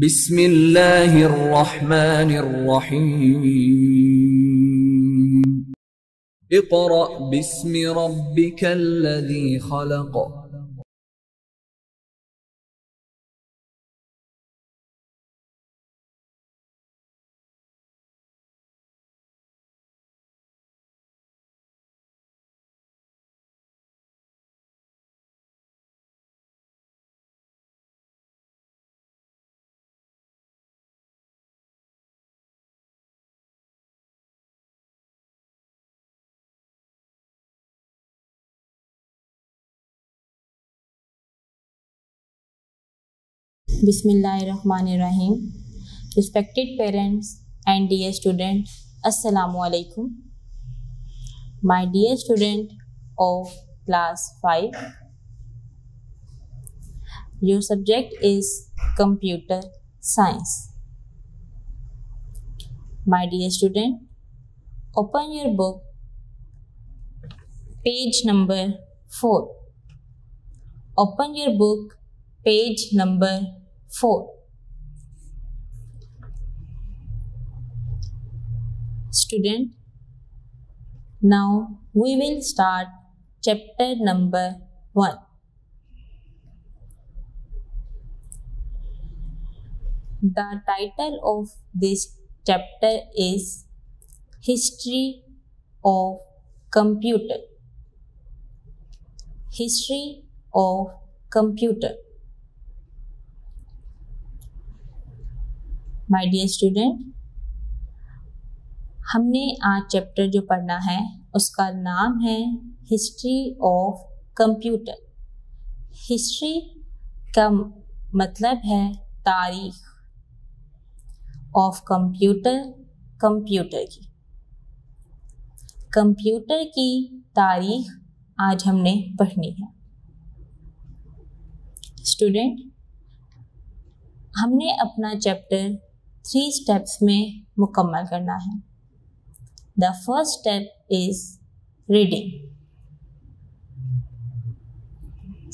बिस्मिल्लाहिर्रहमानिर्रहीम। Iqra बिस्मि रब्बिकल्लज़ी खलक़। Bismillahirrahmanirrahim. Respected parents and dear students, Assalamu alaikum. My dear student of class 5, your subject is computer science. My dear student, open your book, page number 4. Open your book, page number 4. Student, now we will start chapter number 1. The title of this chapter is History of Computer. History of Computer. My dear student, हमने आज chapter जो पढ़ना है उसका नाम है history of computer. History का मतलब है तारीख, ऑफ कंप्यूटर कंप्यूटर की। कंप्यूटर की तारीख आज हमने पढ़नी है। स्टूडेंट, हमने अपना चैप्टर 3 स्टेप्स में मुकम्मल करना है। The first step is reading,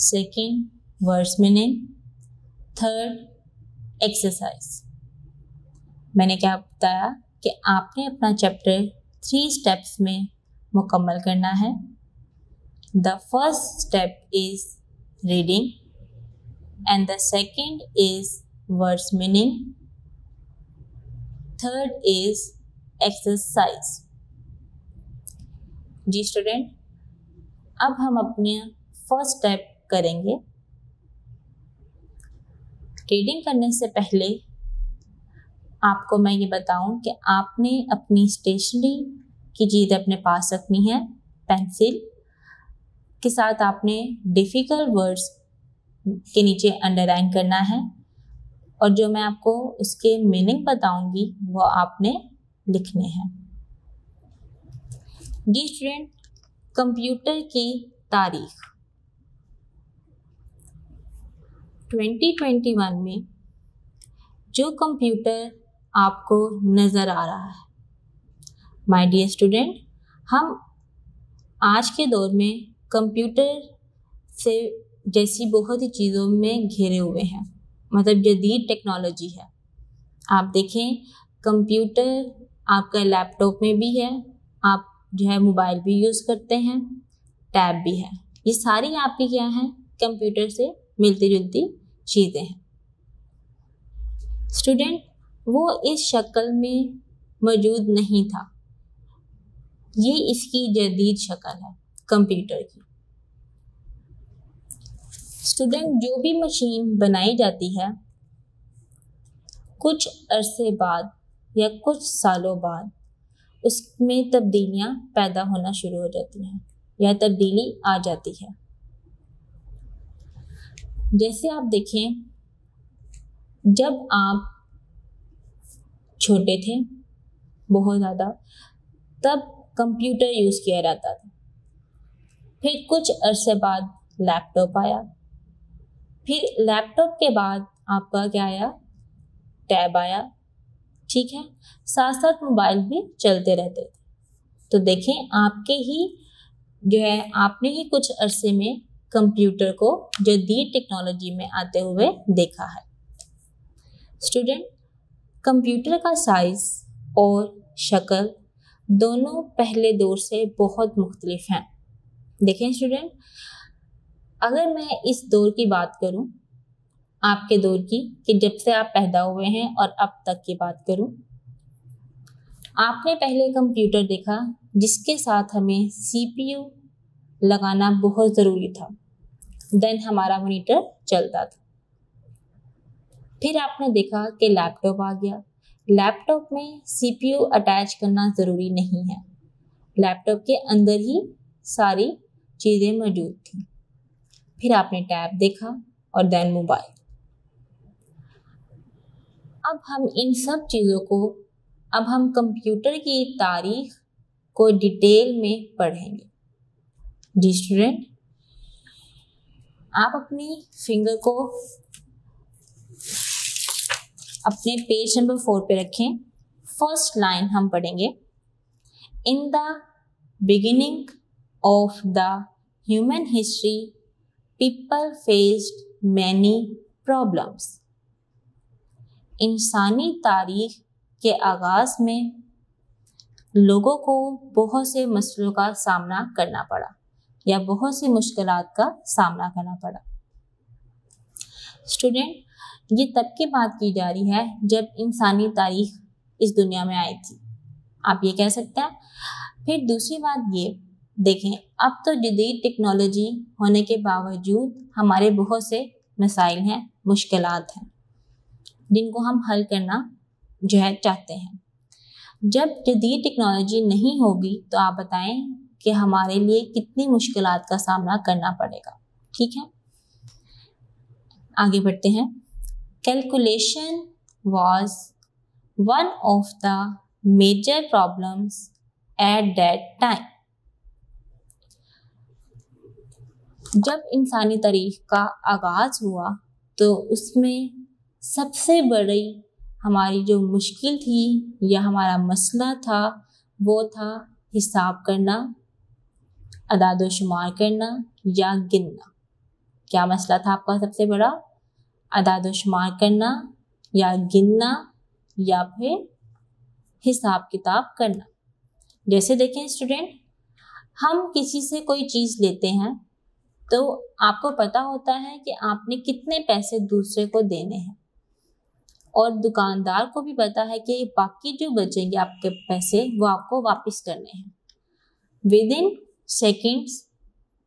second words meaning, third exercise. मैंने क्या बताया कि आपने अपना चैप्टर 3 स्टेप्स में मुकम्मल करना है। The first step is reading and the second is words meaning, third is exercise. जी स्टूडेंट, अब हम अपने फर्स्ट स्टेप करेंगे। रीडिंग करने से पहले आपको मैं ये बताऊं कि आपने अपनी स्टेशनरी की चीज़ अपने पास रखनी है। पेंसिल के साथ आपने डिफ़िकल्ट वर्ड्स के नीचे अंडरलाइन करना है और जो मैं आपको उसके मीनिंग बताऊंगी वो आपने लिखने हैं। जी स्टूडेंट, कंप्यूटर की तारीख 2021 में जो कंप्यूटर आपको नज़र आ रहा है, माय डियर स्टूडेंट, हम आज के दौर में कंप्यूटर से जैसी बहुत ही चीज़ों में घिरे हुए हैं, मतलब जदीद टेक्नोलॉजी है। आप देखें, कंप्यूटर आपका लैपटॉप में भी है, आप जो है मोबाइल भी यूज़ करते हैं, टैब भी है। ये सारी आपकी क्या हैं, कंप्यूटर से मिलती जुलती चीज़ें हैं। स्टूडेंट, वो इस शक्ल में मौजूद नहीं था, ये इसकी जदीद शक्ल है कंप्यूटर की। स्टूडेंट, जो भी मशीन बनाई जाती है कुछ अरसे बाद या कुछ सालों बाद उसमें तब्दीलियां पैदा होना शुरू हो जाती हैं या तब्दीली आ जाती है। जैसे आप देखें, जब आप छोटे थे बहुत ज़्यादा, तब कंप्यूटर यूज़ किया जाता था। फिर कुछ अरसे बाद लैपटॉप आया, फिर लैपटॉप के बाद आपका क्या आया, टैब आया, ठीक है। साथ साथ मोबाइल भी चलते रहते थे। तो देखें, आपके ही जो है आपने ही कुछ अरसे में कंप्यूटर को जदीद टेक्नोलॉजी में आते हुए देखा है। स्टूडेंट, कंप्यूटर का साइज और शक्ल दोनों पहले दौर से बहुत मुख्तलिफ हैं। देखें स्टूडेंट, अगर मैं इस दौर की बात करूं, आपके दौर की, कि जब से आप पैदा हुए हैं और अब तक की बात करूं, आपने पहले कंप्यूटर देखा जिसके साथ हमें CPU लगाना बहुत ज़रूरी था, देन हमारा मॉनिटर चलता था। फिर आपने देखा कि लैपटॉप आ गया। लैपटॉप में CPU अटैच करना ज़रूरी नहीं है, लैपटॉप के अंदर ही सारी चीज़ें मौजूद थी। फिर आपने टैब देखा और देन मोबाइल। अब हम कंप्यूटर की तारीख को डिटेल में पढ़ेंगे। जी स्टूडेंट, आप अपनी फिंगर को अपने पेज नंबर 4 पे रखें। फर्स्ट लाइन हम पढ़ेंगे। In the beginning of the human history people faced many problems. इंसानी तारीख के आगाज में लोगों को बहुत से मसलों का सामना करना पड़ा या बहुत सी मुश्किलात का सामना करना पड़ा। स्टूडेंट, ये तब की बात की जा रही है जब इंसानी तारीख इस दुनिया में आई थी, आप ये कह सकते हैं। फिर दूसरी बात ये देखें, अब तो जदीद टेक्नोलॉजी होने के बावजूद हमारे बहुत से मसाइल हैं, मुश्किलात हैं, जिनको हम हल करना जो है चाहते हैं। जब जदीद टेक्नोलॉजी नहीं होगी तो आप बताएं कि हमारे लिए कितनी मुश्किलात का सामना करना पड़ेगा। ठीक है, आगे बढ़ते हैं। Calculation was one of the major problems at that time. जब इंसानी तारीख का आगाज हुआ तो उसमें सबसे बड़ी हमारी जो मुश्किल थी या हमारा मसला था वो था हिसाब करना, अदाद शुमार करना या गिनना। क्या मसला था आपका सबसे बड़ा? अदाद शुमार करना या गिनना या फिर हिसाब किताब करना। जैसे देखें स्टूडेंट, हम किसी से कोई चीज़ लेते हैं तो आपको पता होता है कि आपने कितने पैसे दूसरे को देने हैं और दुकानदार को भी पता है कि बाकी जो बचेंगे आपके पैसे वो आपको वापस करने हैं। विद इन सेकेंड्स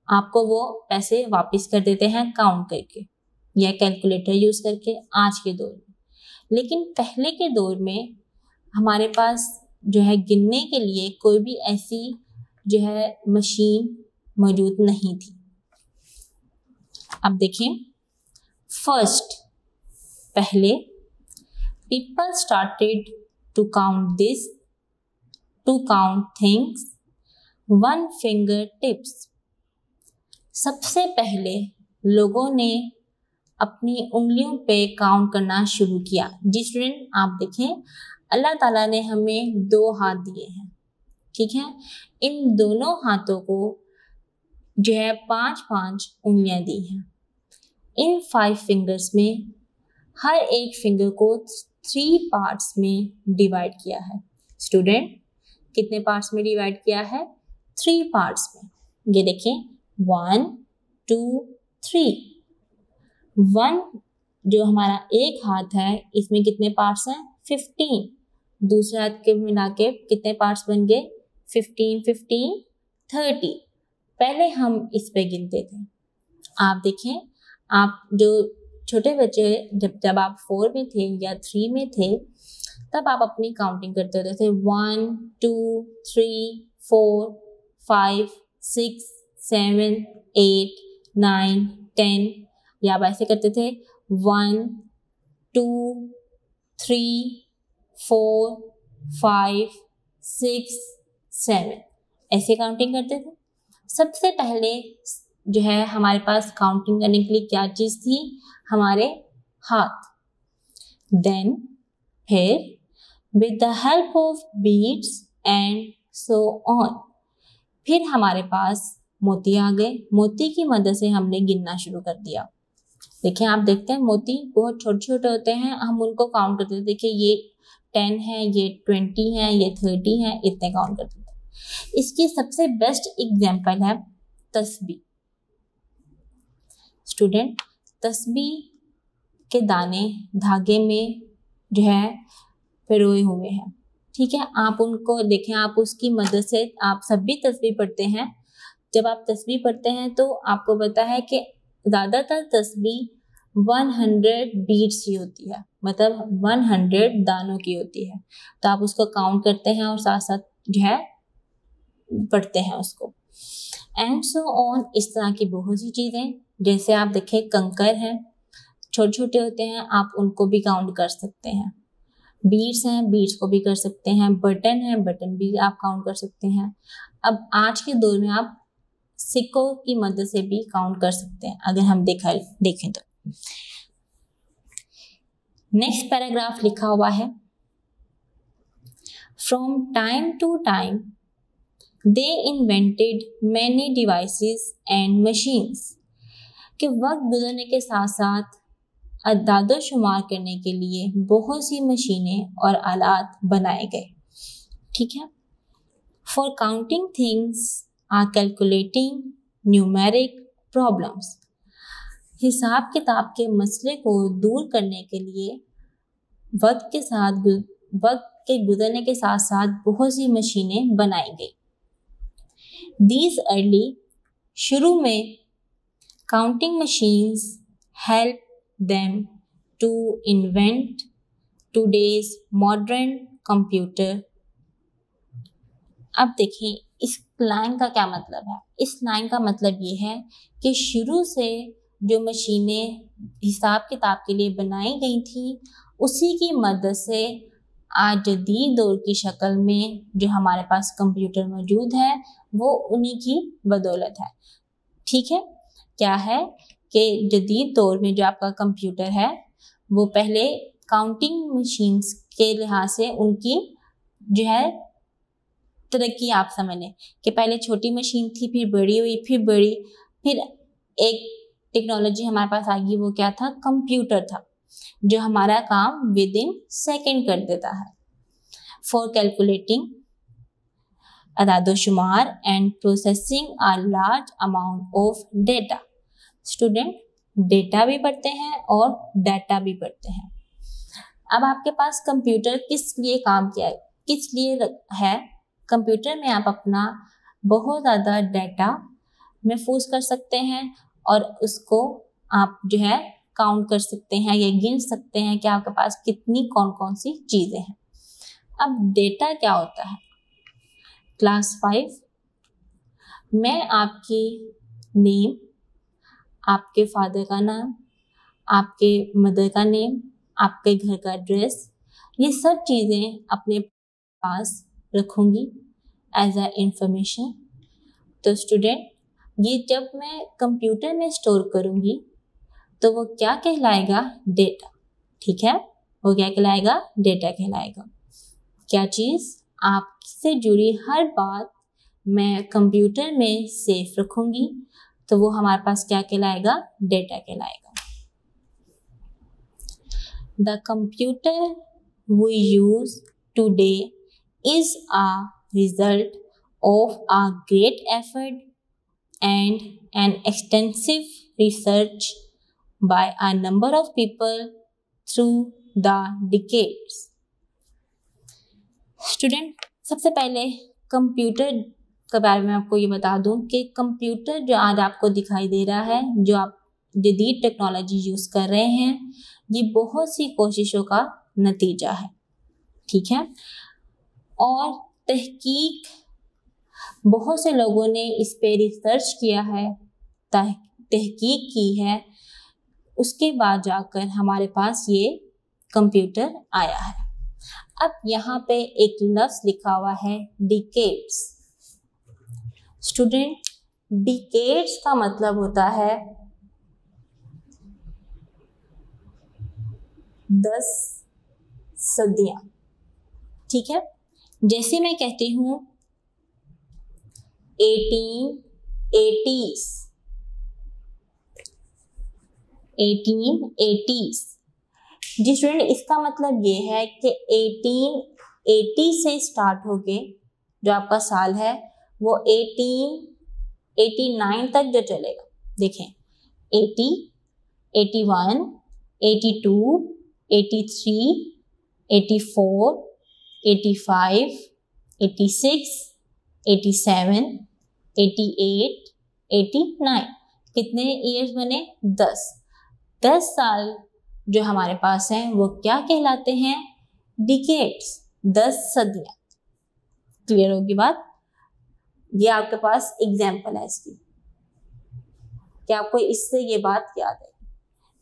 आपको वो पैसे वापस कर देते हैं काउंट करके या कैलकुलेटर यूज़ करके आज के दौर में। लेकिन पहले के दौर में हमारे पास जो है गिनने के लिए कोई भी ऐसी जो है मशीन मौजूद नहीं थी। अब देखें, फर्स्ट पहले people started to count things one finger tips। सबसे पहले लोगों ने अपनी उंगलियों पे काउंट करना शुरू किया। जी स्टूडेंट, आप देखें, अल्लाह ताला ने हमें 2 हाथ दिए हैं, ठीक है। इन दोनों हाथों को जो है 5-5 उंगलियां दी हैं। इन 5 फिंगर्स में हर एक फिंगर को 3 पार्ट्स में डिवाइड किया है। स्टूडेंट, कितने पार्ट्स में डिवाइड किया है? 3 पार्ट्स में। ये देखें, 1 2 3। 1 जो हमारा एक हाथ है इसमें कितने पार्ट्स हैं? 15। दूसरे हाथ के मिला के कितने पार्ट्स बन गए? 15 15 30। पहले हम इस पे गिनते थे। आप देखें, आप जो छोटे बच्चे जब आप 4 में थे या 3 में थे तब आप अपनी काउंटिंग करते होते थे 1 2 3 4 5 6 7 8 9 10, या आप ऐसे करते थे 1 2 3 4 5 6 7, ऐसे काउंटिंग करते थे। सबसे पहले जो है हमारे पास काउंटिंग करने के लिए क्या चीज़ थी? हमारे हाथ। देन फिर with the help of beads and so on, फिर हमारे पास मोती आ गए। मोती की मदद से हमने गिनना शुरू कर दिया। देखिए आप देखते हैं मोती बहुत छोटे छोटे होते हैं, हम उनको काउंट करते हैं। देखिए ये 10 है, ये 20 है, ये 30 है, इतने काउंट करते हैं। इसकी सबसे बेस्ट एग्जाम्पल है तस्बीह। स्टूडेंट, तस्बीह के दाने धागे में जो है पिरोए हुए हैं, ठीक है। आप उनको देखें, आप उसकी मदद से आप सब भी तस्बीह पढ़ते हैं। जब आप तस्बीह पढ़ते हैं तो आपको पता है कि ज़्यादातर तस्बीह 100 बीट्स की होती है, मतलब 100 दानों की होती है। तो आप उसको काउंट करते हैं और साथ साथ जो है पढ़ते हैं उसको। एंड सो ऑन, इस तरह की बहुत सी चीज़ें, जैसे आप देखें कंकर हैं, छोटे छोटे होते हैं, आप उनको भी काउंट कर सकते हैं। बीड्स हैं, बीड्स को भी कर सकते हैं। बटन है, बटन भी आप काउंट कर सकते हैं। अब आज के दौर में आप सिक्कों की मदद से भी काउंट कर सकते हैं, अगर हम देखें तो। नेक्स्ट पैराग्राफ लिखा हुआ है, from time to time they invented many devices and machines, कि वक्त गुजरने के साथ साथ अदादो शुमार करने के लिए बहुत सी मशीनें और आलात बनाए गए, ठीक है। For counting things are calculating numeric problems, हिसाब किताब के मसले को दूर करने के लिए वक्त के गुजरने के साथ साथ बहुत सी मशीनें बनाई गई। दीज अर्ली, शुरू में counting machines help them to invent today's modern computer। अब देखें इस लाइन का क्या मतलब है। इस लाइन का मतलब ये है कि शुरू से जो मशीनें हिसाब किताब के लिए बनाई गई थी, उसी की मदद से आज जदीद दौर की शक्ल में जो हमारे पास कंप्यूटर मौजूद है, वो उन्हीं की बदौलत है, ठीक है। क्या है कि जदीद दौर में जो आपका कंप्यूटर है, वो पहले काउंटिंग मशीन्स के लिहाज से उनकी जो है तरक्की आप समझ लें कि पहले छोटी मशीन थी, फिर बड़ी हुई, फिर बड़ी, फिर एक टेक्नोलॉजी हमारे पास आ गई, वो क्या था, कंप्यूटर था, जो हमारा काम विद इन सेकेंड कर देता है। फॉर कैलकुलेटिंग अदादोशुमार and processing a large amount of data. Student, data भी पढ़ते हैं और डाटा भी पढ़ते हैं। अब आपके पास कंप्यूटर किस लिए काम किया है, किस लिए है? कंप्यूटर में आप अपना बहुत ज़्यादा डाटा महफूज कर सकते हैं और उसको आप जो है काउंट कर सकते हैं या गिन सकते हैं कि आपके पास कितनी कौन कौन सी चीज़ें हैं। अब डेटा क्या होता है? क्लास 5 में आपकी नेम, आपके फादर का नाम, आपके मदर का नेम, आपके घर का एड्रेस, ये सब चीज़ें अपने पास रखूँगी एज अ इंफॉर्मेशन। तो स्टूडेंट, ये जब मैं कंप्यूटर में स्टोर करूँगी तो वो क्या कहलाएगा? डेटा, ठीक है। वो क्या कहलाएगा? डेटा कहलाएगा। क्या चीज़? आपसे जुड़ी हर बात मैं कंप्यूटर में सेफ रखूँगी, तो वो हमारे पास क्या कहलाएगा? डेटा कहलाएगा। The computer we use today is a result of a great effort and an extensive research by a number of people through the decades। Student, सबसे पहले कंप्यूटर के बारे में आपको ये बता दूं कि कंप्यूटर जो आज आपको दिखाई दे रहा है, जो आप जदीद टेक्नोलॉजी यूज़ कर रहे हैं, ये बहुत सी कोशिशों का नतीजा है, ठीक है। और तहकीक, बहुत से लोगों ने इस पे रिसर्च किया है, तहकीक की है, उसके बाद जाकर हमारे पास ये कंप्यूटर आया है। अब यहाँ पे एक लफ्ज़ लिखा हुआ है डिकेड्स। स्टूडेंट, डिकेड्स का मतलब होता है 10 सदियां, ठीक है। जैसे मैं कहती हूँ 1880s, 1880s। जी स्टूडेंट, इसका मतलब ये है कि 1880 से स्टार्ट होके जो आपका साल है वो 1889 तक जो चलेगा। देखें 80, 81, 82, 83, 84, 85, 86, 87, 88, 89। कितने ईयर्स बने? 10। 10 साल जो हमारे पास हैं वो क्या कहलाते हैं? डिकेड्स, 10 सदियां। क्लियर होगी बात? ये आपके पास एग्जाम्पल है इसकी। क्या आपको इससे ये बात याद है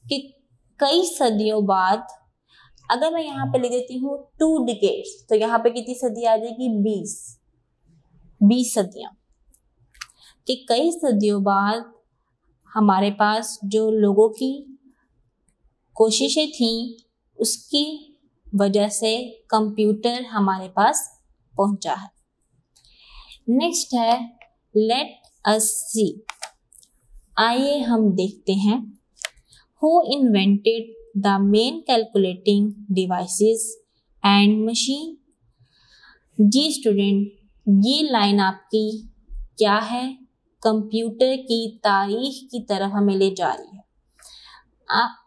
कि कई सदियों बाद, अगर मैं यहाँ पे ले देती हूँ 2 डिकेड्स, तो यहाँ पे कितनी सदी आ जाएगी? 20 सदियां। कि कई सदियों बाद हमारे पास जो लोगों की कोशिशें थी उसकी वजह से कंप्यूटर हमारे पास पहुंचा है। नेक्स्ट है लेट अस सी। आइए हम देखते हैं who invented the main calculating devices and machine. जी स्टूडेंट, ये लाइन आपकी क्या है? कंप्यूटर की तारीख की तरफ हमें ले जा रही है।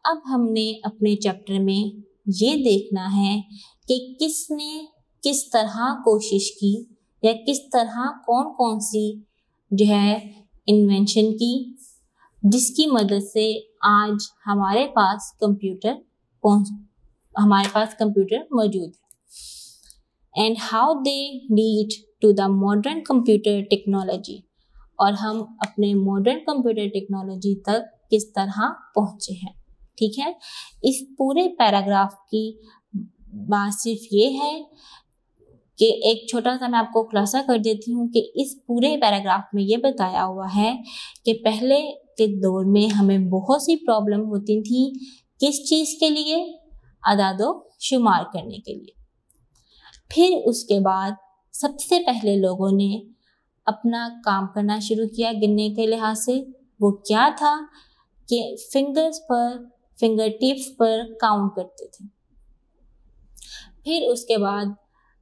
अब हमने अपने चैप्टर में ये देखना है कि किसने किस तरह कोशिश की या किस तरह कौन कौन सी जो है इन्वेंशन की, जिसकी मदद से आज हमारे पास कंप्यूटर मौजूद है। And how they lead to the modern computer technology, और हम अपने मॉडर्न कंप्यूटर टेक्नोलॉजी तक किस तरह पहुंचे हैं। ठीक है, इस पूरे पैराग्राफ की बात सिर्फ ये है कि एक छोटा सा मैं आपको खुलासा कर देती हूँ कि इस पूरे पैराग्राफ में ये बताया हुआ है कि पहले के दौर में हमें बहुत सी प्रॉब्लम होती थी। किस चीज़ के लिए? अदादो शुमार करने के लिए। फिर उसके बाद सबसे पहले लोगों ने अपना काम करना शुरू किया गिनने के लिहाज से। वो क्या था कि फिंगर टिप्स पर काउंट करते थे। फिर उसके बाद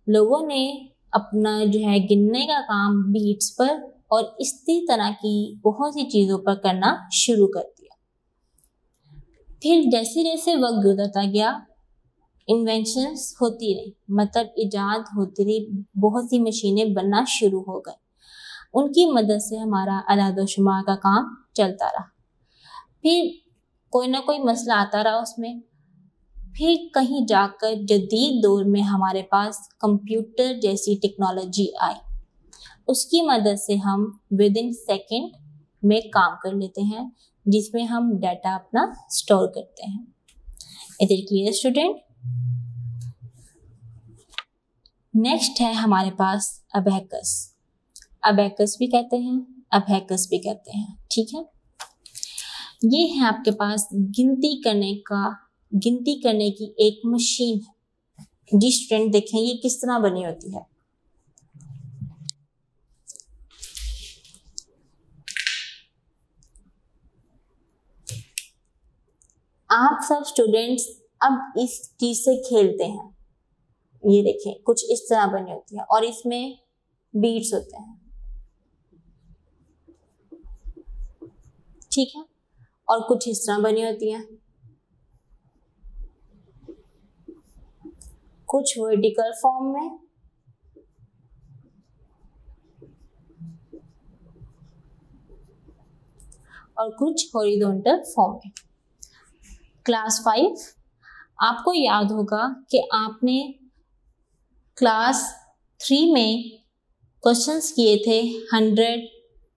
लोगों ने अपना जो है गिनने का काम बीट्स पर और इसी तरह की बहुत सी चीज़ों पर करना शुरू कर दिया। फिर जैसे जैसे वक्त गुजरता गया, इन्वेंशंस होती रही, मतलब इजाद होती रही, बहुत सी मशीनें बनना शुरू हो गई। उनकी मदद से हमारा अदाद शुमार का काम चलता रहा। फिर कोई ना कोई मसला आता रहा उसमें। फिर कहीं जाकर जदीद दौर में हमारे पास कंप्यूटर जैसी टेक्नोलॉजी आई। उसकी मदद से हम विद इन सेकेंड में काम कर लेते हैं, जिसमें हम डाटा अपना स्टोर करते हैं। Is it clear student? Next है हमारे पास अबैकस। अबैकस भी कहते हैं, अबैकस भी कहते हैं। ठीक है, ये है आपके पास गिनती करने की एक मशीन है। जी स्टूडेंट, देखें ये किस तरह बनी होती है। आप सब स्टूडेंट्स अब इस चीज से खेलते हैं। ये देखें कुछ इस तरह बनी होती है और इसमें बीट्स होते हैं। ठीक है, और कुछ इस तरह बनी होती है, कुछ वर्टिकल फॉर्म में और कुछ हॉरिजॉन्टल फॉर्म में। क्लास 5 आपको याद होगा कि आपने क्लास 3 में क्वेश्चंस किए थे 100,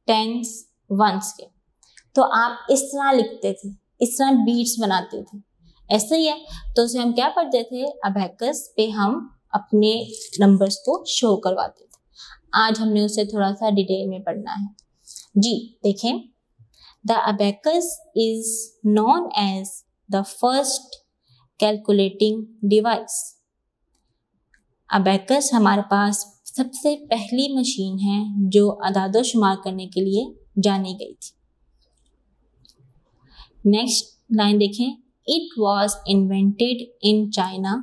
10s, 1s के। तो आप इस तरह लिखते थे, इस तरह बीट्स बनाते थे। ऐसे ही है, तो उसे हम क्या करते थे, अबैकस पे हम अपने नंबर्स को शो करवाते थे। आज हमने उसे थोड़ा सा डिटेल में पढ़ना है। जी देखें, the abacus is known as the first calculating device. Abacus हमारे पास सबसे पहली मशीन है जो अदाद शुमार करने के लिए जानी गई थी। नेक्स्ट लाइन देखें, it was invented in China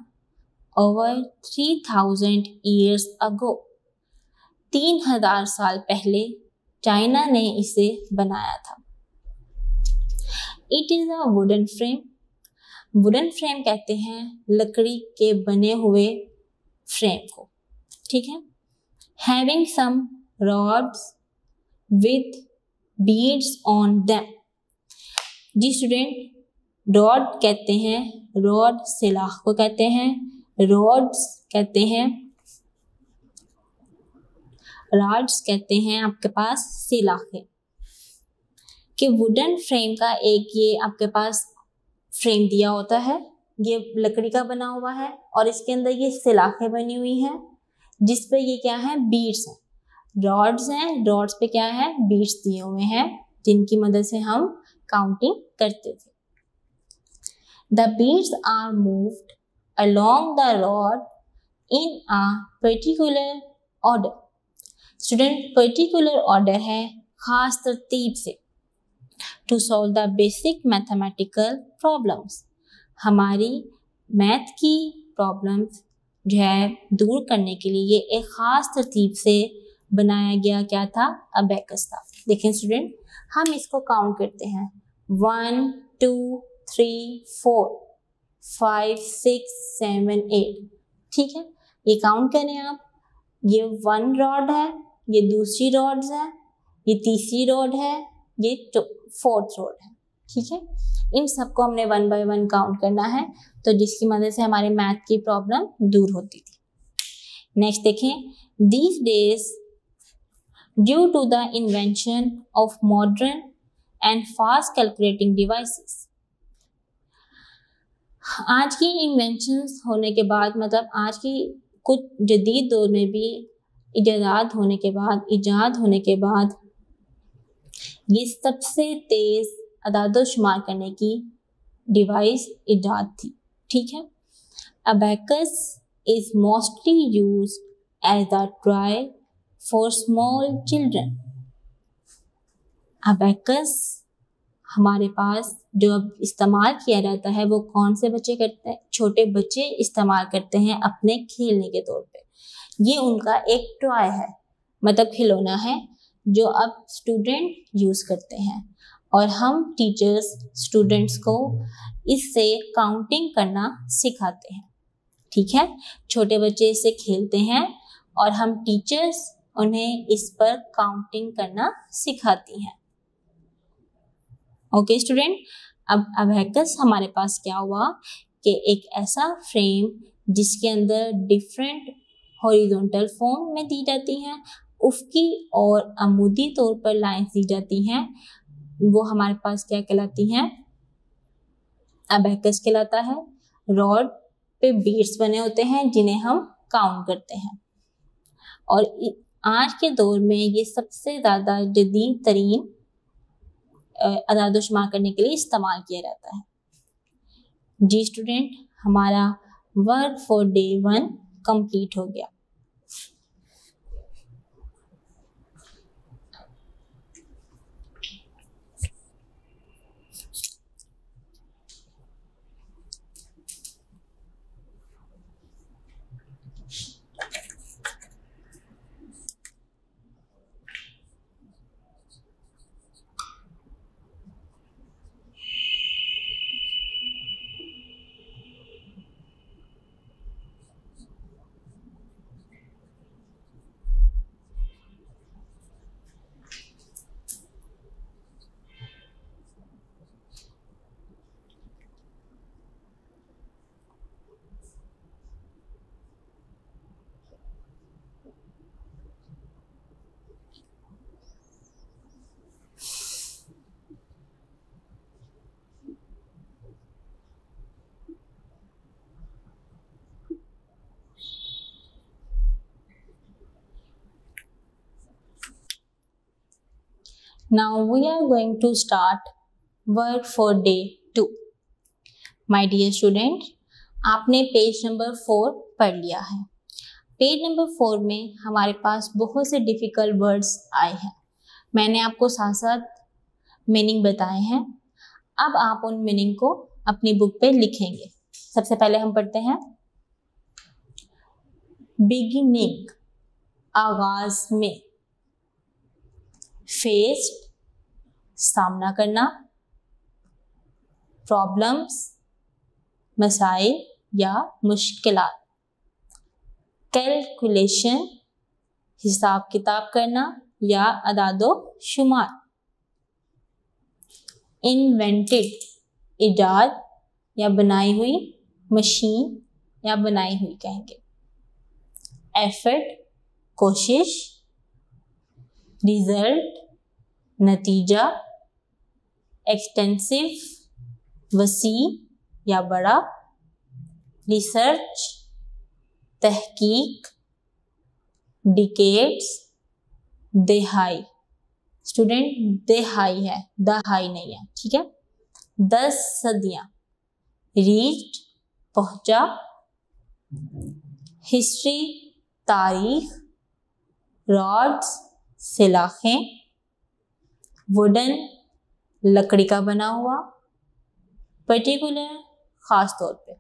over 3000 years ago. 3000 साल पहले चाइना ने इसे बनाया था। It is a wooden frame. Wooden frame कहते हैं लकड़ी के बने हुए फ्रेम को, ठीक है। Having some rods with beads on them. जी स्टूडेंट, रॉड कहते हैं, रॉड सिलाख को कहते हैं, रॉड्स कहते हैं, रॉड्स कहते हैं आपके पास सिलाखें। कि वुडन फ्रेम का एक ये आपके पास फ्रेम दिया होता है, ये लकड़ी का बना हुआ है और इसके अंदर ये सिलाखें बनी हुई हैं जिस पे ये क्या है, बीड्स हैं, रॉड्स हैं, रॉड्स पे क्या है, बीड्स दिए हुए हैं जिनकी मदद से हम काउंटिंग करते थे। The beads are moved along the rod in a particular order. Student, particular order है खास तरतीब से। To solve the basic mathematical problems. हमारी मैथ की प्रॉब्लम्स जो है दूर करने के लिए ये एक ख़ास तरतीब से बनाया गया क्या था, अबेकस था। देखें स्टूडेंट, हम इसको काउंट करते हैं 1 2 3 4 5 6 7 8, ठीक है। ये काउंट करें आप, ये 1 रॉड है, ये दूसरी रॉड्स है, ये तीसरी रॉड है, ये 4th रॉड है, ठीक है। इन सबको हमने 1 बाय 1 काउंट करना है, तो जिसकी मदद से हमारे मैथ की प्रॉब्लम दूर होती थी। नेक्स्ट देखें, these days due to the invention of modern and fast calculating devices. आज की इन्वेंशंस होने के बाद, मतलब आज की कुछ जदीद दौर में भी इजाद होने के बाद ये सबसे तेज अदाद शुमार करने की डिवाइस इजाद थी, ठीक है। Abacus is mostly use as a toy for small children. Abacus हमारे पास जो अब इस्तेमाल किया जाता है वो कौन से बच्चे करते हैं, छोटे बच्चे इस्तेमाल करते हैं अपने खेलने के तौर पे। ये उनका एक टॉय है, मतलब खिलौना है जो अब स्टूडेंट यूज़ करते हैं और हम टीचर्स स्टूडेंट्स को इससे काउंटिंग करना सिखाते हैं, ठीक है। छोटे बच्चे इससे खेलते हैं और हम टीचर्स उन्हें इस पर काउंटिंग करना सिखाती हैं। ओके स्टूडेंट, अब अबेकस हमारे पास क्या हुआ कि एक ऐसा फ्रेम जिसके अंदर डिफरेंट हॉरिजॉन्टल फॉर्म में दी जाती हैं, उफ़की और अमूदी तौर पर लाइंस दी जाती हैं, वो हमारे पास क्या कहलाती हैं, अबेकस कहलाता है। रॉड पे बीड्स बने होते हैं जिन्हें हम काउंट करते हैं और आज के दौर में ये सबसे ज़्यादा जदीद तरीन अदाद शुमार करने के लिए इस्तेमाल किया जाता है। जी स्टूडेंट, हमारा वर्क फॉर डे 1 कंप्लीट हो गया। Now we are going to start work for day 2. My dear student, आपने पेज नंबर 4 पढ़ लिया है। पेज नंबर 4 में हमारे पास बहुत से डिफ़िकल्ट वर्ड्स आए हैं। मैंने आपको साथ साथ मीनिंग बताए हैं। अब आप उन मीनिंग को अपनी बुक पे लिखेंगे। सबसे पहले हम पढ़ते हैं बिगिनिंग, आगाज में, फेस्ड, सामना करना, प्रॉब्लम्स, मसाइल या मुश्किलात, कैलकुलेशन, हिसाब किताब करना या अदादो शुमार, इन्वेंटेड, इजाद या बनाई हुई, मशीन या बनाई हुई कहेंगे, एफर्ट, कोशिश, रिजल्ट, नतीजा, एक्सटेंसिव, वसी या बड़ा, रिसर्च, तहकीक, डिकेड्स, दहाई। स्टूडेंट दहाई है, दहाई नहीं है, ठीक है। 10 सदियां, रीच्ड, पहुंचा, हिस्ट्री, तारीख, रॉड्स, सिलाखें, वुडन, लकड़ी का बना हुआ, पर्टिकुलर, खास तौर पे।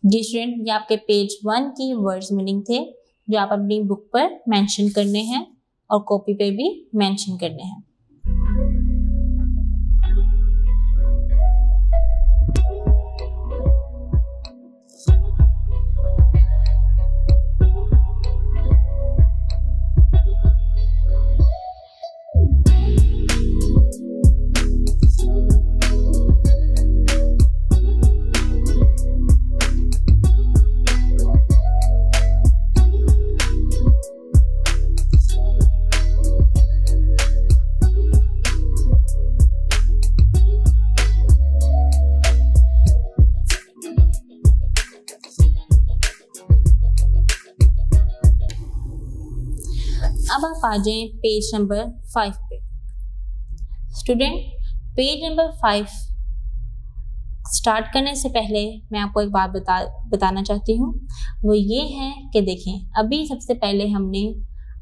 जी स्टूडेंट, ये आपके पेज 1 की वर्ड्स मीनिंग थे जो आप अपनी बुक पर मेंशन करने हैं और कॉपी पे भी मेंशन करने हैं। अब आप आ जाएं पेज नंबर 5 पे। स्टूडेंट, पेज नंबर 5 स्टार्ट करने से पहले मैं आपको एक बात बताना चाहती हूँ। वो ये है कि देखें, अभी सबसे पहले हमने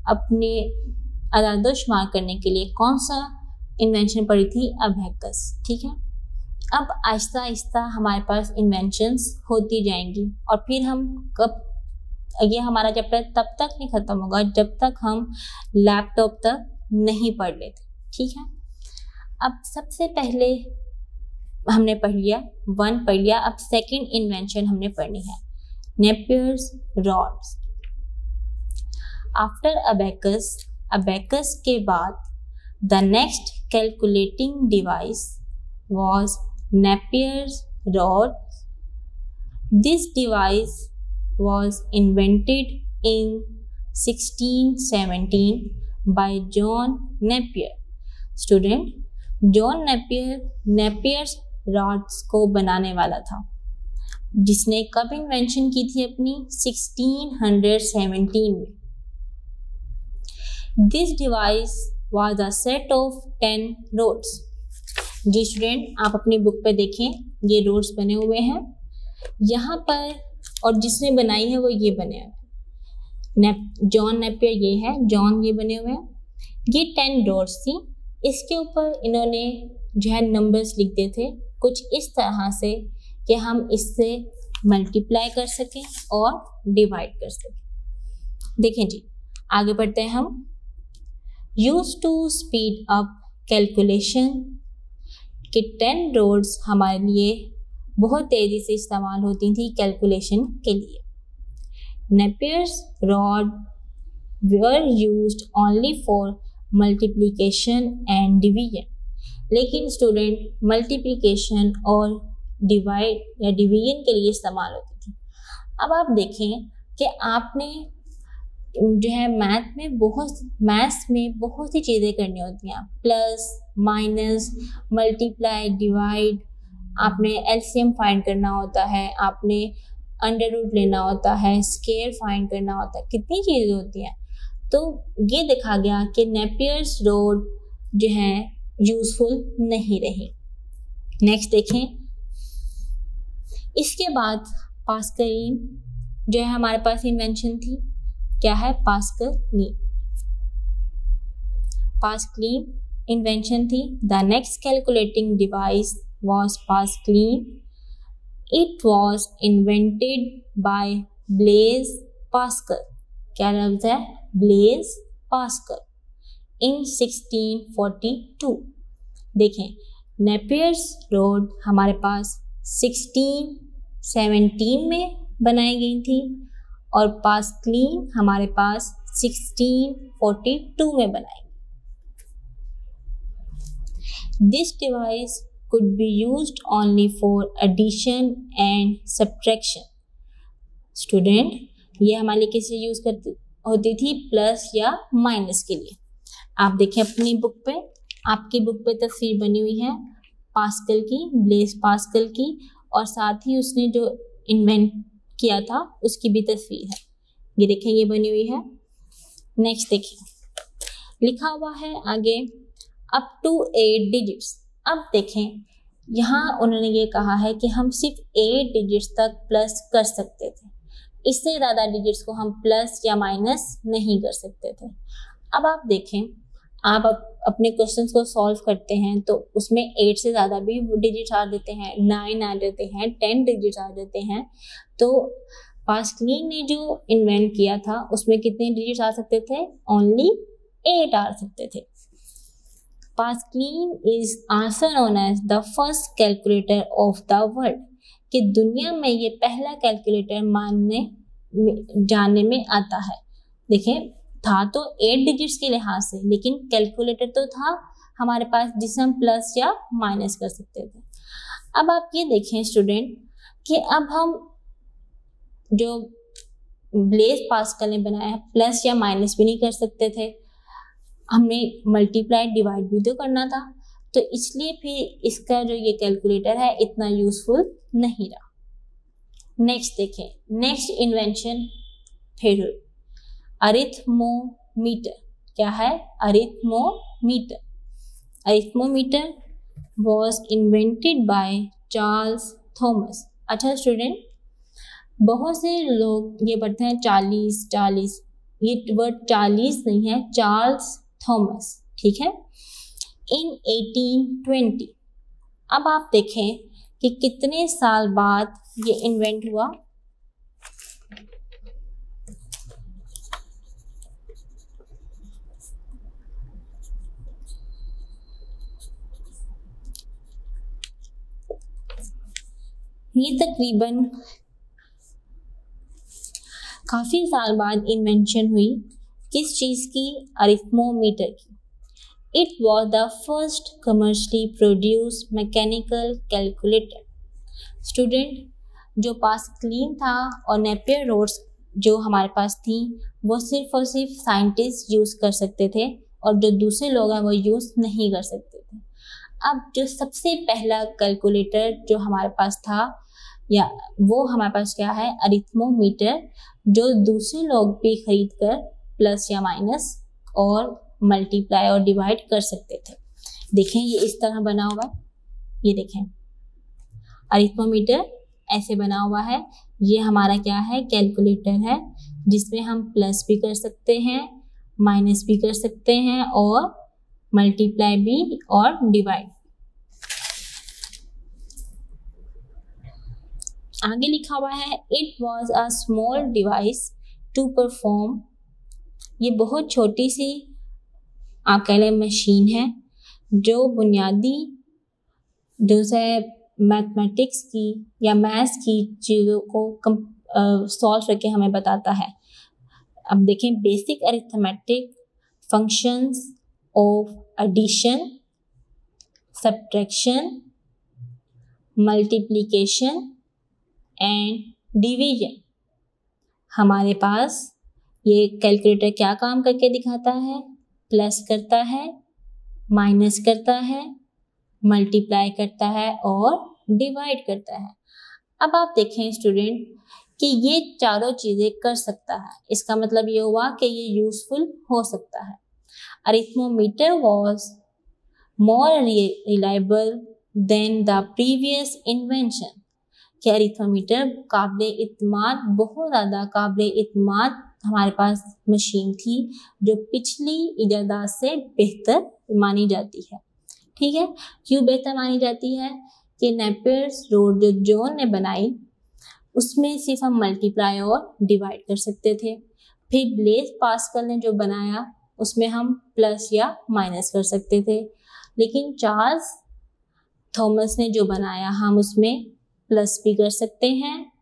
अपने अदाद शुमार करने के लिए कौन सा इन्वेंशन पढ़ी थी? अबैकस, ठीक है। अब आहिस्ता आहिस्ता हमारे पास इन्वेंशंस होती जाएंगी और फिर हम ये हमारा चैप्टर तब तक नहीं खत्म होगा जब तक हम लैपटॉप तक नहीं पढ़ लेते, ठीक है। अब सबसे पहले हमने पढ़ लिया 1 पढ़ लिया, अब सेकंड इन्वेंशन हमने पढ़नी है, Napier's rods. After abacus, abacus के बाद the next calculating device was Napier's rod. This device was invented in 1617 by John Napier. Student, John Napier's rods को बनाने वाला था, जिसने कब इन्वेंशन की थी अपनी? 1617 में। This device was a set of 10 rods. जी स्टूडेंट, आप अपनी बुक पे देखें, ये रोड्स बने हुए हैं यहाँ पर, और जिसने बनाई है वो ये बने हुए हैं, जॉन नेपियर ये है, जॉन ये बने हुए हैं। ये 10 रोड्स थी, इसके ऊपर इन्होंने जो है नंबर्स लिख दिए थे कुछ इस तरह से कि हम इससे मल्टीप्लाई कर सकें और डिवाइड कर सकें। देखें जी, आगे बढ़ते हैं हम। Used to speed up calculation कि 10 रोड्स हमारे लिए बहुत तेज़ी से इस्तेमाल होती थी कैलकुलेशन के लिए। Napier's rod were used only for multiplication and division, लेकिन स्टूडेंट मल्टीप्लिकेशन और डिवाइड या डिवीजन के लिए इस्तेमाल होती थी। अब आप देखें कि आपने जो है मैथ्स में बहुत सी चीज़ें करनी होती हैं, प्लस माइनस मल्टीप्लाई डिवाइड, आपने एलसीएम फाइंड करना होता है, आपने अंडर रूट लेना होता है, स्क्वायर फाइंड करना होता है, कितनी चीज़ें होती हैं। तो ये देखा गया कि नेपियर्स रोड जो है यूज़फुल नहीं रही। नेक्स्ट देखें, इसके बाद पास्कलिन जो है हमारे पास इन्वेंशन थी, क्या है? पास्कलिन इन्वेंशन थी। The next calculating device was pascaline. It was invented by Blaise Pascal. क्या लफ्ज है? Blaise Pascal in 1642। देखें, नेपियर्स रोड हमारे पास 1617 में बनाई गई थी और पास्कलीन हमारे पास 1642 में बनाई गई। This device could be used only for addition and subtraction. Student, ये हमारे लिए किसे यूज करती होती थी? प्लस या माइनस के लिए। आप देखें अपनी बुक पे, आपकी बुक पे तस्वीर बनी हुई है पास्कल की, ब्लेज पास्कल की, और साथ ही उसने जो इन्वेंट किया था उसकी भी तस्वीर है। ये देखें, ये बनी हुई है। नेक्स्ट देखिए, लिखा हुआ है आगे अप टू 8 डिजिट्स। अब देखें, यहाँ उन्होंने ये कहा है कि हम सिर्फ 8 डिजिट्स तक प्लस कर सकते थे, इससे ज़्यादा डिजिट्स को हम प्लस या माइनस नहीं कर सकते थे। अब आप देखें, आप अपने क्वेश्चंस को सॉल्व करते हैं तो उसमें 8 से ज़्यादा भी डिजिट्स आ देते हैं, 9 आ जाते हैं, 10 डिजिट्स आ जाते हैं। तो पास्कलीन ने जो इन्वेंट किया था उसमें कितने डिजिट्स आ सकते थे? ओनली 8 आ सकते थे। Pascaline is also known as the first calculator of the world, कि दुनिया में ये पहला कैलकुलेटर जानने में आता है। देखें, था तो 8 डिजिट्स के लिहाज से, लेकिन कैलकुलेटर तो था हमारे पास जिसे हम प्लस या माइनस कर सकते थे। अब आप ये देखें स्टूडेंट कि अब हम जो ब्लेज पास्कल ने बनाया है, प्लस या माइनस भी नहीं कर सकते थे, हमने मल्टीप्लाई डिवाइड भी तो करना था, तो इसलिए फिर इसका जो ये कैलकुलेटर है इतना यूजफुल नहीं रहा। नेक्स्ट देखें, नेक्स्ट इन्वेंशन फिर अरिथमोमीटर। क्या है? Arithmometer. Arithmometer was invented by Charles Thomas. अच्छा स्टूडेंट, बहुत से लोग ये पढ़ते हैं 40, ये वर्ड 40 नहीं है, चार्ल्स थॉमस, ठीक है, इन 1820। अब आप देखें कि कितने साल बाद ये इन्वेंट हुआ। ये तकरीबन काफी साल बाद इन्वेंशन हुई। किस चीज की? अरिथमोमीटर की। It was the first commercially produced mechanical calculator. Student, जो पास्कलीन था और नेपियर रोड्स जो हमारे पास थी वो सिर्फ और सिर्फ साइंटिस्ट यूज कर सकते थे और जो दूसरे लोग हैं वो यूज नहीं कर सकते थे। अब जो सबसे पहला कैलकुलेटर जो हमारे पास था या वो हमारे पास क्या है? अरिथमोमीटर, जो दूसरे लोग भी खरीद कर प्लस या माइनस और मल्टीप्लाई और डिवाइड कर सकते थे। देखें, ये इस तरह बना हुआ है, ये देखें अरिथमोमीटर ऐसे बना हुआ है। ये हमारा क्या है? कैलकुलेटर है, जिसमें हम प्लस भी कर सकते हैं, माइनस भी कर सकते हैं और मल्टीप्लाई भी और डिवाइड। आगे लिखा हुआ है it was a small device to perform. ये बहुत छोटी सी आप कह लें मशीन है जो बुनियादी जो से मैथमेटिक्स की या मैथ्स की चीज़ों को सॉल्व करके हमें बताता है। अब देखें, basic arithmetic functions of addition, subtraction, multiplication and division. हमारे पास ये कैलकुलेटर क्या काम करके दिखाता है? प्लस करता है, माइनस करता है, मल्टीप्लाई करता है और डिवाइड करता है। अब आप देखें स्टूडेंट कि ये चारों चीज़ें कर सकता है, इसका मतलब ये हुआ कि ये यूजफुल हो सकता है। Arithmometer was more reliable than the previous invention. कि अरिथमोमीटर काबिल इत्माद, बहुत ज़्यादा काबिल इत्माद हमारे पास मशीन थी जो पिछली ईजादात से बेहतर मानी जाती है। ठीक है, क्यों बेहतर मानी जाती है कि नेपियर्स रोड जो जॉन ने बनाई उसमें सिर्फ हम मल्टीप्लाई और डिवाइड कर सकते थे। फिर ब्लेज पास्कल ने जो बनाया उसमें हम प्लस या माइनस कर सकते थे, लेकिन चार्ल्स थॉमस ने जो बनाया हम उसमें प्लस भी कर सकते हैं,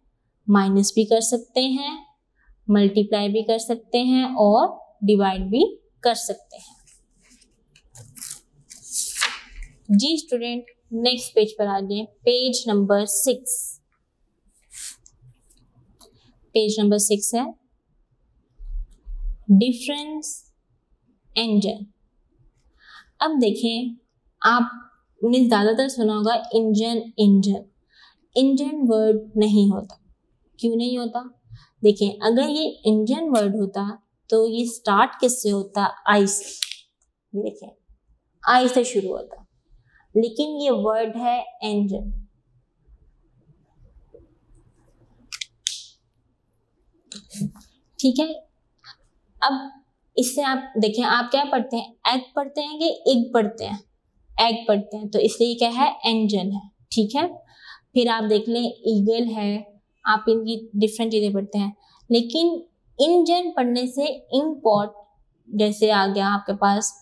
माइनस भी कर सकते हैं, मल्टीप्लाई भी कर सकते हैं और डिवाइड भी कर सकते हैं। जी स्टूडेंट, नेक्स्ट पेज पर आ जाए, पेज नंबर 6। पेज नंबर 6 है डिफरेंस इंजन। अब देखें, आपने ज़्यादातर सुना होगा इंजन इंजन। इंजन वर्ड नहीं होता। क्यों नहीं होता? देखें, अगर ये इंजन वर्ड होता तो ये स्टार्ट किससे होता? आई से। ये देखें, आई से शुरू होता, लेकिन ये वर्ड है इंजन। ठीक है, अब इससे आप देखें, आप क्या पढ़ते हैं? एग पढ़ते हैं कि इग पढ़ते हैं? एग पढ़ते हैं, तो इसलिए क्या है? इंजन है। ठीक है, फिर आप देख लें ईगल है, आप इनकी डिफरेंट चीज़ें पढ़ते हैं, लेकिन इंजन पढ़ने से इंपोर्ट जैसे आ गया आपके पास,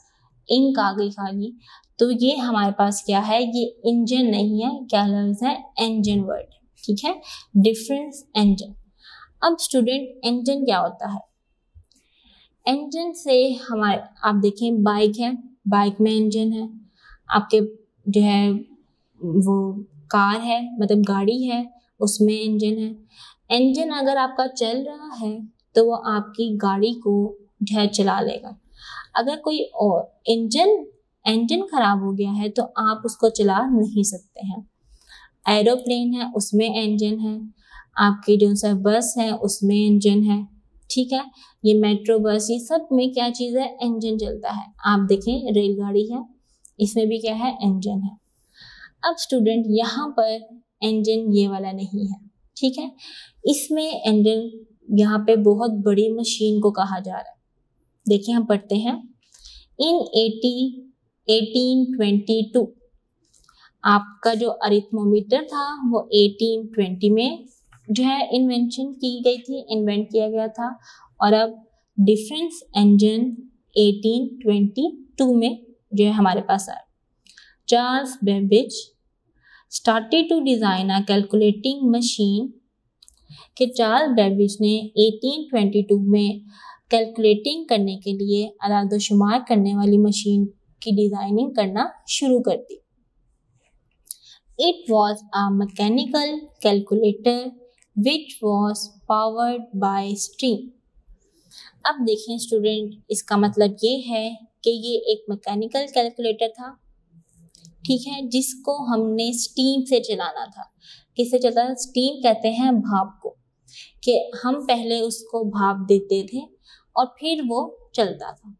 इंक आ गई खाली, तो ये हमारे पास क्या है? ये इंजन नहीं है, क्या लफ्ज़ है? Engine word. ठीक है, डिफरेंस इंजन। अब स्टूडेंट, इंजन क्या होता है? इंजन से हमारे, आप देखें बाइक है, बाइक में इंजन है, आपके जो है वो कार है, मतलब गाड़ी है, उसमें इंजन है। इंजन अगर आपका चल रहा है तो वो आपकी गाड़ी को जो है चला लेगा। अगर कोई और इंजन खराब हो गया है तो आप उसको चला नहीं सकते हैं। एरोप्लेन है, उसमें इंजन है, आपकी जो सा बस है उसमें इंजन है। ठीक है, ये मेट्रो बस, ये सब में क्या चीज़ है? इंजन चलता है। आप देखें रेलगाड़ी है, इसमें भी क्या है? इंजन है। अब स्टूडेंट, यहाँ पर इंजन ये वाला नहीं है। ठीक है, इसमें इंजन यहाँ पे बहुत बड़ी मशीन को कहा जा रहा है। देखिए, हम पढ़ते हैं इन 1822 आपका जो अरिथमोमीटर था वो 1820 में जो है इन्वेंशन की गई थी, इन्वेंट किया गया था। और अब डिफरेंस इंजन 1822 में जो है हमारे पास आया। Charles Babbage started to design a calculating machine कि चार्ल्स बेबेज ने 1822 में कैलकुलेटिंग करने के लिए अलादोशुमार करने वाली मशीन की डिज़ाइनिंग करना शुरू कर दी। It was a mechanical calculator which was powered by steam। अब देखें स्टूडेंट, इसका मतलब ये है कि ये एक मैकेनिकल कैलकुलेटर था, ठीक है, जिसको हमने स्टीम से चलाना था। किससे चलता था? स्टीम कहते हैं भाप को, कि हम पहले उसको भाप देते थे और फिर वो चलता था।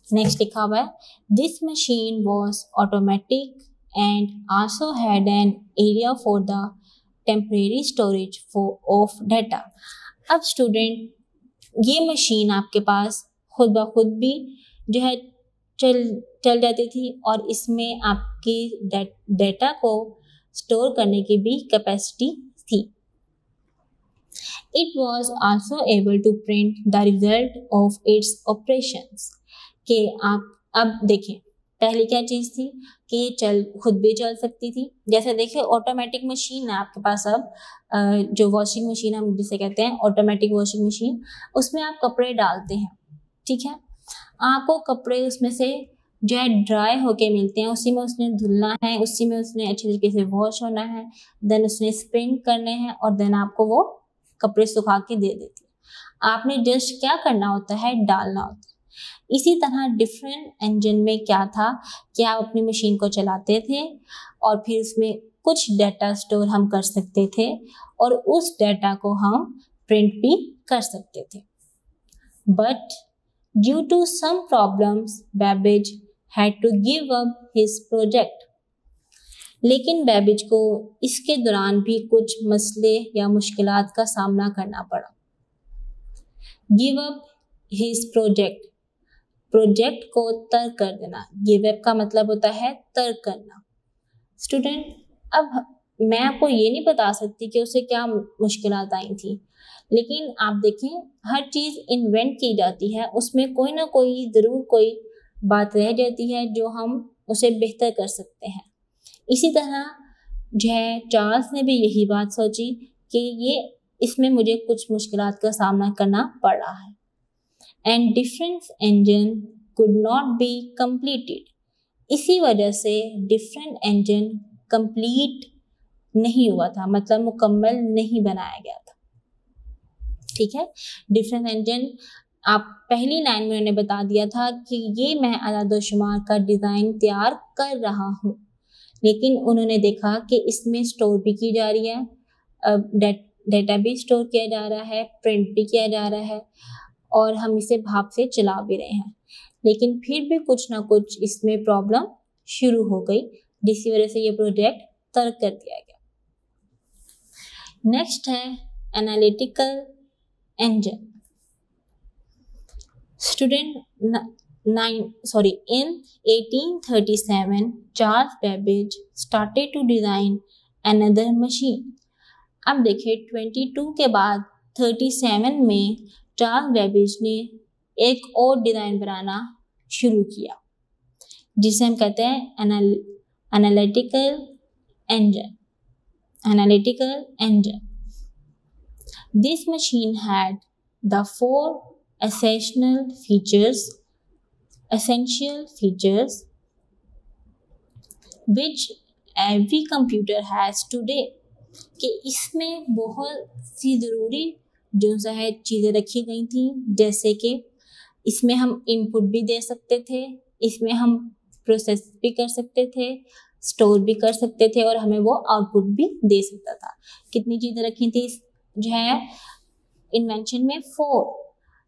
नेक्स्ट लिखा हुआ है this machine was automatic and also had an area for the temporary storage of data. अब स्टूडेंट, ये मशीन आपके पास खुद ब खुद भी जो है चल जाती थी और इसमें आपकी डाटा को स्टोर करने की भी कैपेसिटी थी। It was also able to print the result of its operations। कि आप अब देखें, पहले क्या चीज़ थी कि ये खुद भी चल सकती थी। जैसे देखिए ऑटोमेटिक मशीन है आपके पास, अब जो वॉशिंग मशीन हम जिसे कहते हैं ऑटोमेटिक वॉशिंग मशीन, उसमें आप कपड़े डालते हैं, ठीक है, आपको कपड़े उसमें से जो है ड्राई होके मिलते हैं, उसी में उसने धुलना है, उसी में उसने अच्छी तरीके से वॉश होना है, देन उसने स्पिन करने हैं और देन आपको वो कपड़े सुखा के दे देती है। आपने जस्ट क्या करना होता है? डालना होता है। इसी तरह डिफरेंट इंजन में क्या था कि आप अपनी मशीन को चलाते थे और फिर उसमें कुछ डाटा स्टोर हम कर सकते थे और उस डाटा को हम प्रिंट भी कर सकते थे। But due to some problems Babbage had to give up his project. लेकिन बेबेज को इसके दौरान भी कुछ मसले या मुश्किलात का सामना करना पड़ा। Give up his project, project को तर्क कर देना। गिव अप का मतलब होता है तर्क करना। स्टूडेंट, अब मैं आपको ये नहीं बता सकती कि उसे क्या मुश्किलात आई थी, लेकिन आप देखें हर चीज़ इन्वेंट की जाती है, उसमें कोई ना कोई ज़रूर कोई बात रह जाती है जो हम उसे बेहतर कर सकते हैं। इसी तरह जो है चार्ल्स ने भी यही बात सोची कि ये इसमें मुझे कुछ मुश्किलात का सामना करना पड़ रहा है। And difference engine could not be completed, इसी वजह से डिफरेंट इंजन कंप्लीट नहीं हुआ था, मतलब मुकम्मल नहीं बनाया गया था। ठीक है, डिफरेंस इंजन आप पहली लाइन में उन्होंने बता दिया था कि ये मैं अदादोशुमार का डिज़ाइन तैयार कर रहा हूँ, लेकिन उन्होंने देखा कि इसमें स्टोर भी की जा रही है, डेटा भी स्टोर किया जा रहा है, प्रिंट भी किया जा रहा है और हम इसे भाप से चला भी रहे हैं, लेकिन फिर भी कुछ ना कुछ इसमें प्रॉब्लम शुरू हो गई, जिसकी वजह से ये प्रोजेक्ट तर्क कर दिया गया। नेक्स्ट है analytical engine. Student in 1837 Charles Babbage started to design another machine। अब देखिए 22 के बाद 37 में चार्ल्स बेबेज ने एक और डिज़ाइन बनाना शुरू किया, जिसे हम कहते हैं analytical engine. This machine had the four essential features which every computer has today, कि इसमें बहुत सी ज़रूरी जो है चीज़ें रखी गई थी, जैसे कि इसमें हम इनपुट भी दे सकते थे, इसमें हम प्रोसेस भी कर सकते थे, स्टोर भी कर सकते थे और हमें वो आउटपुट भी दे सकता था। कितनी चीज़ें रखी थी जो है इन्वेंशन में? 4।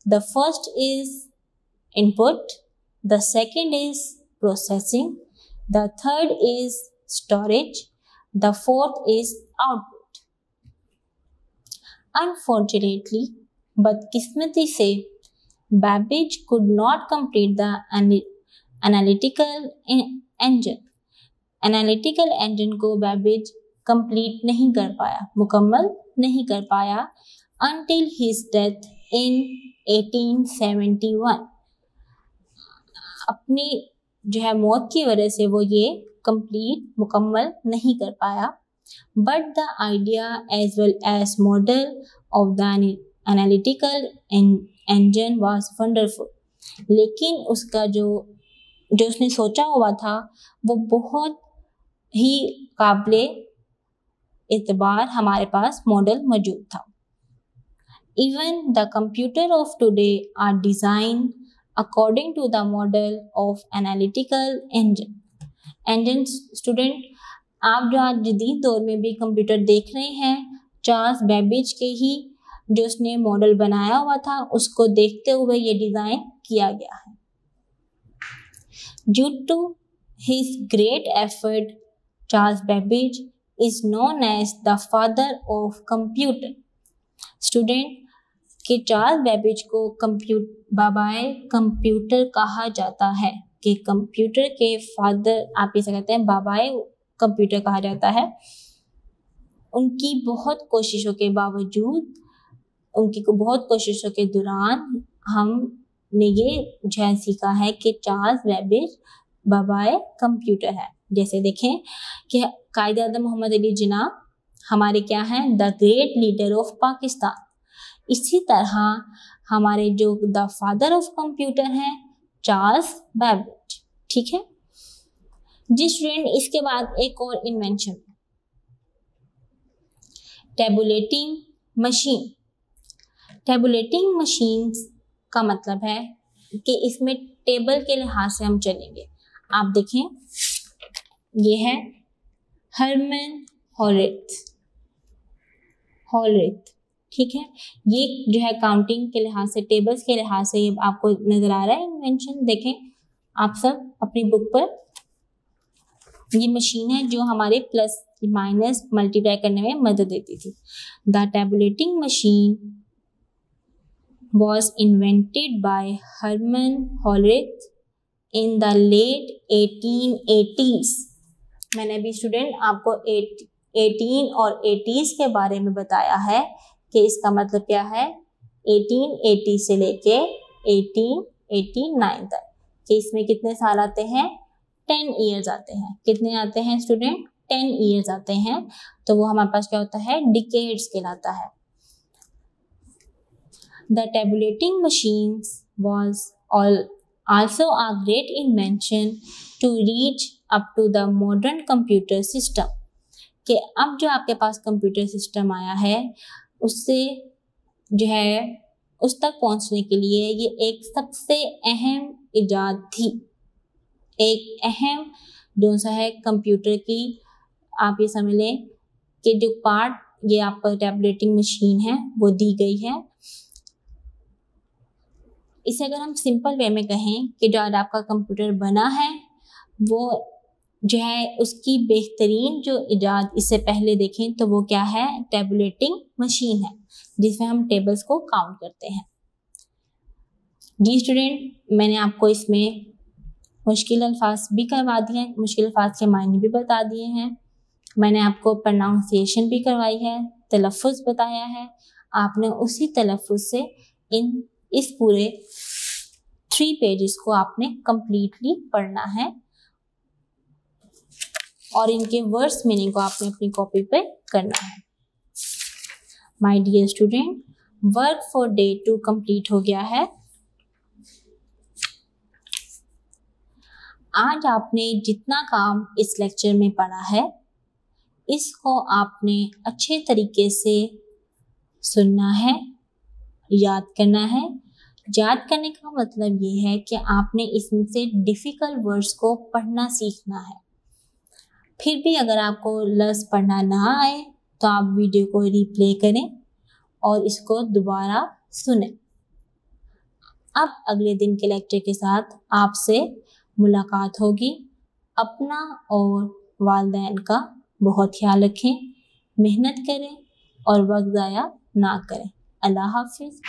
The first is input, the second is processing, the third is storage, the fourth is output. Unfortunately, बदकिस्मती से, Babbage could not complete the analytical engine। Analytical engine को Babbage कंप्लीट नहीं कर पाया, मुकम्मल नहीं कर पाया until his death in 1871। अपनी जो है मौत की वजह से वो ये कंप्लीट मुकम्मल नहीं कर पाया। But the idea as well as model of the analytical engine was wonderful। लेकिन उसका जो उसने सोचा हुआ था वो बहुत ही काबिले एतबार हमारे पास मॉडल मौजूद था। Even the computer of today are designed according to the model of analytical engine। Student, आप जो आज जदीद दौर में भी कंप्यूटर देख रहे हैं, चार्ल्स बेबेज के ही जो उसने मॉडल बनाया हुआ था उसको देखते हुए ये डिज़ाइन किया गया है। Due to his great effort, Charles Babbage is known as the father of computer। Student, कि चार्ल्स बेबेज को बाबाए कंप्यूटर कहा जाता है, कि कंप्यूटर के फादर आप इसे कहते हैं, बाबाए कंप्यूटर कहा जाता है। उनकी बहुत कोशिशों के बावजूद, उनकी बहुत कोशिशों के दौरान हमने ये जो सीखा है कि चार्ल्स बेबेज बाबाए कंप्यूटर है। जैसे देखें कि कायदे आज़म मोहम्मद अली जिन्ना हमारे क्या हैं? The great leader of Pakistan. इसी तरह हमारे जो द फादर ऑफ कंप्यूटर हैं चार्ल्स बेबेज। ठीक है जी स्टूडेंट, इसके बाद एक और invention, tabulating machine. Tabulating machine का मतलब है कि इसमें टेबल के लिहाज से हम चलेंगे। आप देखें, ये है हर्मन हॉलरिथ। ठीक है, ये जो है काउंटिंग के लिहाज से, टेबल्स के लिहाज से ये आपको नजर आ रहा है इन्वेंशन। देखें आप सब अपनी बुक पर, ये मशीन है जो हमारे प्लस माइनस मल्टीप्लाई करने में मदद देती थी। The tabulating machine was invented by Hermann Hollerith in the late 1880s। मैंने अभी स्टूडेंट आपको 18 और 80s के बारे में बताया है कि इसका मतलब क्या है 1880 से लेके 1889 तक, कि इसमें कितने साल आते हैं 10 ईयर्स आते हैं। कितने आते हैं स्टूडेंट 10 ईयर्स आते हैं, तो वो हमारे पास क्या होता है डिकेड्स कहलाता है। The tabulating machines was also a great invention to reach up to the modern computer system। कि अब जो आपके पास कंप्यूटर सिस्टम आया है उससे जो है उस तक पहुंचने के लिए ये एक सबसे अहम इजाद थी। एक अहम जो सा है कंप्यूटर की, आप ये समझ लें कि जो पार्ट ये आपका टैबलेटिंग मशीन है वो दी गई है। इसे अगर हम सिंपल वे में कहें कि जो आज आपका कंप्यूटर बना है वो जो है उसकी बेहतरीन जो इजाद इससे पहले देखें तो वो क्या है टैबुलेटिंग मशीन है, जिसमें हम टेबल्स को काउंट करते हैं। जी स्टूडेंट, मैंने आपको इसमें मुश्किल अल्फाज भी करवा दिए हैं, मुश्किल अल्फाज के मायने भी बता दिए हैं, मैंने आपको प्रोनाउंसिएशन भी करवाई है, तलफ़ुज़ बताया है। आपने उसी तलफ़ुज़ से इस पूरे 3 पेजेस को आपने कंप्लीटली पढ़ना है और इनके वर्ड्स मीनिंग को आपने अपनी कॉपी पे करना है। My dear student, work for day 2 complete हो गया है। आज आपने जितना काम इस लेक्चर में पढ़ा है इसको आपने अच्छे तरीके से सुनना है, याद करना है। याद करने का मतलब ये है कि आपने इसमें से डिफ़िकल्ट वर्ड्स को पढ़ना सीखना है। फिर भी अगर आपको लफ्ज़ पढ़ना ना आए तो आप वीडियो को रिप्ले करें और इसको दोबारा सुनें। अब अगले दिन के लेक्चर के साथ आपसे मुलाकात होगी। अपना और वालिदैन का बहुत ख्याल रखें, मेहनत करें और वक्त ज़ाया ना करें। अल्लाह हाफ़िज़।